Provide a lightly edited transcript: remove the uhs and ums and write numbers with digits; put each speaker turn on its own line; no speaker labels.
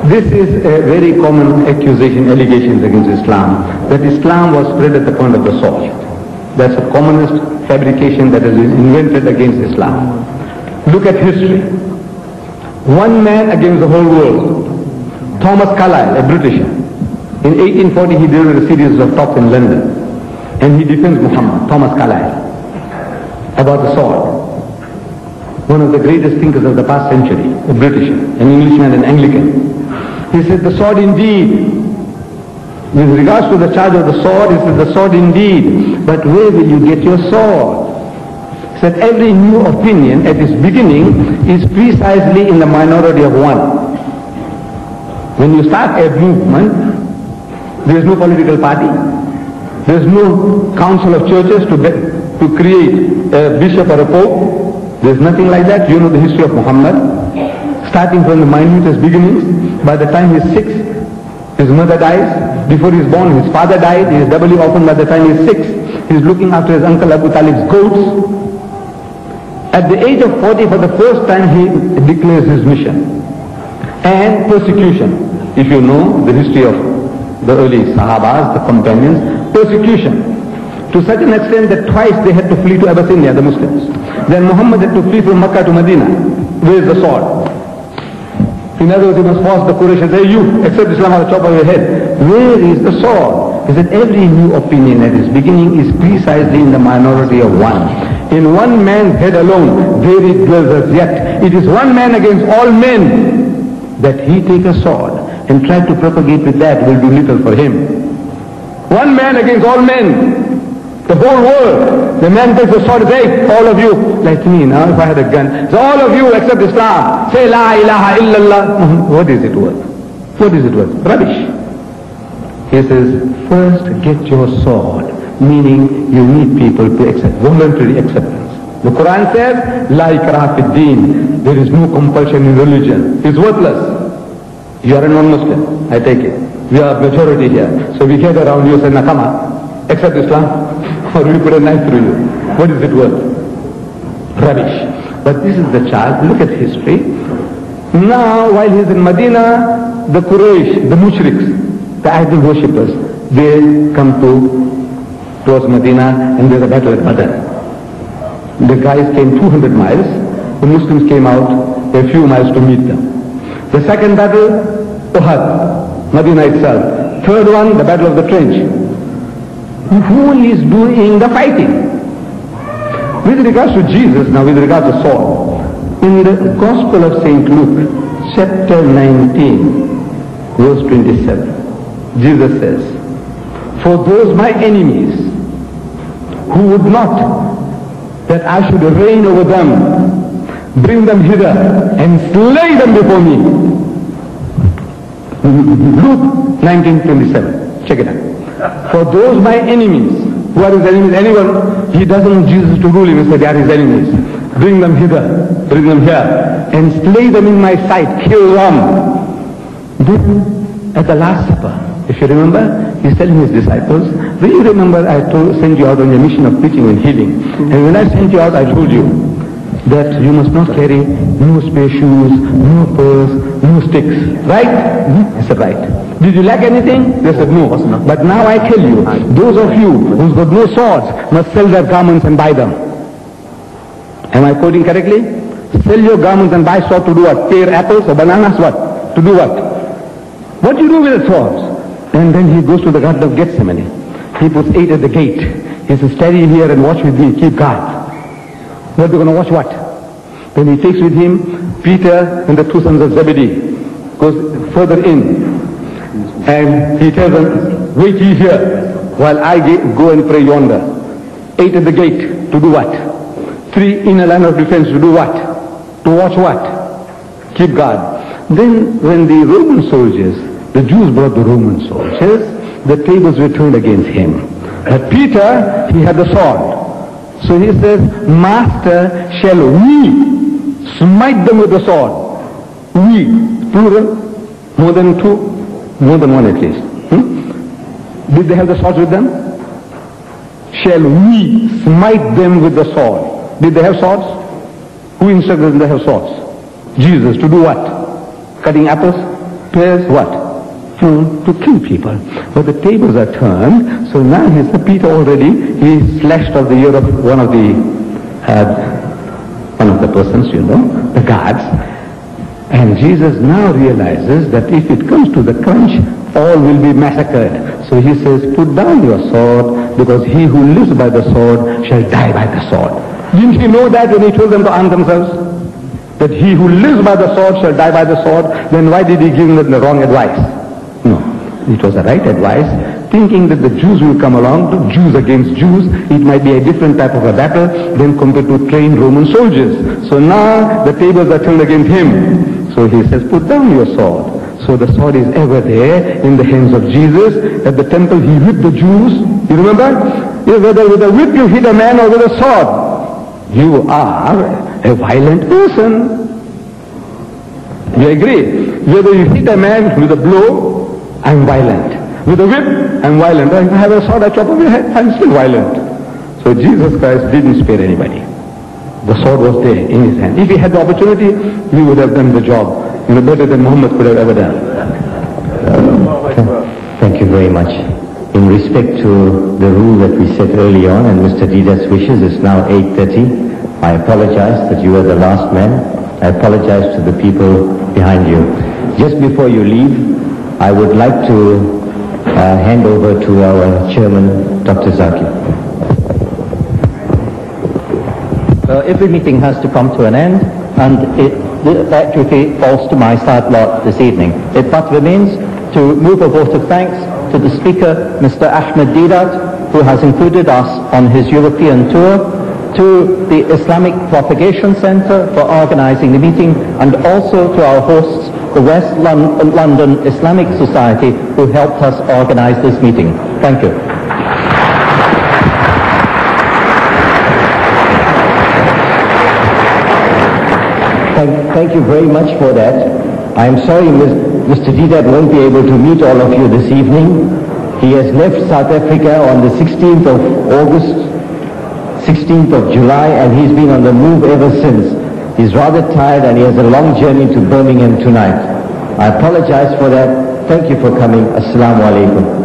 This is a very common accusation, allegations against Islam, that Islam was spread at the point of the sword. That's a communist fabrication that has been invented against Islam. Look at history. One man against the whole world. Thomas Carlyle, a Britisher. In 1840 he delivered a series of talks in London. And he defends Muhammad, Thomas Carlyle, about the sword. One of the greatest thinkers of the past century, a Britisher, an Englishman, an Anglican. He said, the sword indeed. With regards to the charge of the sword, he said, the sword indeed. But where will you get your sword? He said, every new opinion at its beginning is precisely in the minority of one. When you start a movement, there is no political party. There is no council of churches to create a bishop or a pope. There is nothing like that. You know the history of Muhammad. Starting from the minutest beginnings, by the time he is 6, his mother dies. Before he is born, his father died. He is doubly orphaned by the time he is 6. He is looking after his uncle Abu Talib's goats. At the age of 40, for the first time, he declares his mission. And persecution. If you know the history of the early Sahabas, the companions, persecution. To such an extent that twice they had to flee to Abyssinia, the Muslims. Then Muhammad had to flee from Makkah to Medina. Where is the sword? In other words, he must force the Quraysh and say, you, accept Islam or I'll chop off your head. Where is the sword? He said, every new opinion at its beginning is precisely in the minority of one. In one man's head alone, there it dwells as yet. It is one man against all men. That he take a sword and try to propagate with that will do little for him. One man against all men. The whole world. The man takes a sword and says, all of you, like me now, if I had a gun, so all of you accept Islam. Say, La ilaha illallah. What is it worth? What is it worth? Rubbish. He says, first get your sword. Meaning, you need people to accept, voluntary acceptance. The Quran says, La ikraha fid deen. There is no compulsion in religion. It's worthless. You are a non-Muslim, I take it. We are majority here. So we gather around you and say, Nakama, accept Islam. Or we put a knife through you. What is it worth? Rubbish. But this is the charge. Look at history. Now, while he is in Medina, the Quraysh, the mushriks, the idol worshippers, they come towards Medina and there's a battle at Badr. The guys came 200 miles. The Muslims came out a few miles to meet them. The second battle, Uhud, Medina itself. Third one, the battle of the trench. Who is doing the fighting? With regards to Jesus, now with regards to Saul, in the Gospel of St. Luke, chapter 19, verse 27, Jesus says, for those my enemies who would not that I should reign over them, bring them hither and slay them before me. Luke 19:27. Check it out. For those my enemies, who are his enemies? Anyone, he doesn't want Jesus to rule him, he said, they are his enemies. Bring them hither, bring them here, and slay them in my sight, kill them. Then, at the Last Supper, if you remember, he's telling his disciples, do you remember I sent you out on your mission of preaching and healing? And when I sent you out, I told you that you must not carry no spare shoes, no purse, no sticks. Right? I said, right. Did you lack anything? They said, no. But now I tell you, those of you who's got no swords must sell their garments and buy them. Am I quoting correctly? Sell your garments and buy swords to do what? Tear apples or bananas? What? To do what? What do you do with the swords? And then he goes to the Garden of Gethsemane. He puts 8 at the gate. He says, tarry here and watch with me, keep guard. What, they're going to watch what? Then he takes with him Peter and the 2 sons of Zebedee. Goes further in. And he tells them, wait ye here while I go and pray yonder. 8 at the gate, to do what? 3 in a line of defense, to do what? To watch what? Keep guard. Then when the Roman soldiers, the Jews brought the Roman soldiers, the tables were turned against him. But Peter, he had the sword. So he says, Master, shall we smite them with the sword? We, plural, more than 2, more than 1 at least. Did they have the swords with them? Shall we smite them with the sword? Did they have swords? Who instructed them to have swords? Jesus. To do what? Cutting apples? prepares what? To kill people. But the tables are turned, so now Peter already, he slashed off the ear of one of the persons, the guards. And Jesus now realizes that if it comes to the crunch, all will be massacred. So he says, put down your sword, because he who lives by the sword shall die by the sword. Didn't he know that when he told them to arm themselves? That he who lives by the sword shall die by the sword? Then why did he give them the wrong advice? No, it was the right advice, thinking that the Jews will come along, Jews against Jews, it might be a different type of a battle than compared to trained Roman soldiers. So now the tables are turned against him. So he says, put down your sword. So the sword is ever there in the hands of Jesus. At the temple he whipped the Jews. You remember? Whether with a whip you hit a man or with a sword, you are a violent person. You agree? Whether you hit a man with a blow, I'm violent. With a whip, I'm violent. If I have a sword, I chop off your head, I'm still violent. So Jesus Christ didn't spare anybody. The sword was there in his hand. If he had the opportunity, he would have done the job better than Muhammad could have ever done.
Thank you very much. In respect to the rule that we set early on, and Mr. Deedat's wishes, it's now 8:30. I apologize that you were the last man. I apologize to the people behind you. Just before you leave, I would like to hand over to our chairman, Dr. Zaki.
Every meeting has to come to an end, and that duty falls to my sad lot this evening. It but remains to move a vote of thanks to the speaker, Mr. Ahmed Deedat, who has included us on his European tour, to the Islamic Propagation Centre for organising the meeting, and also to our hosts, the West London Islamic Society, who helped us organise this meeting. Thank you.
Thank you very much for that. I am sorry Mr. Deedat won't be able to meet all of you this evening. He has left South Africa on the 16th of August, 16th of July, and he's been on the move ever since. He's rather tired and he has a long journey to Birmingham tonight. I apologize for that. Thank you for coming. Assalamu alaikum.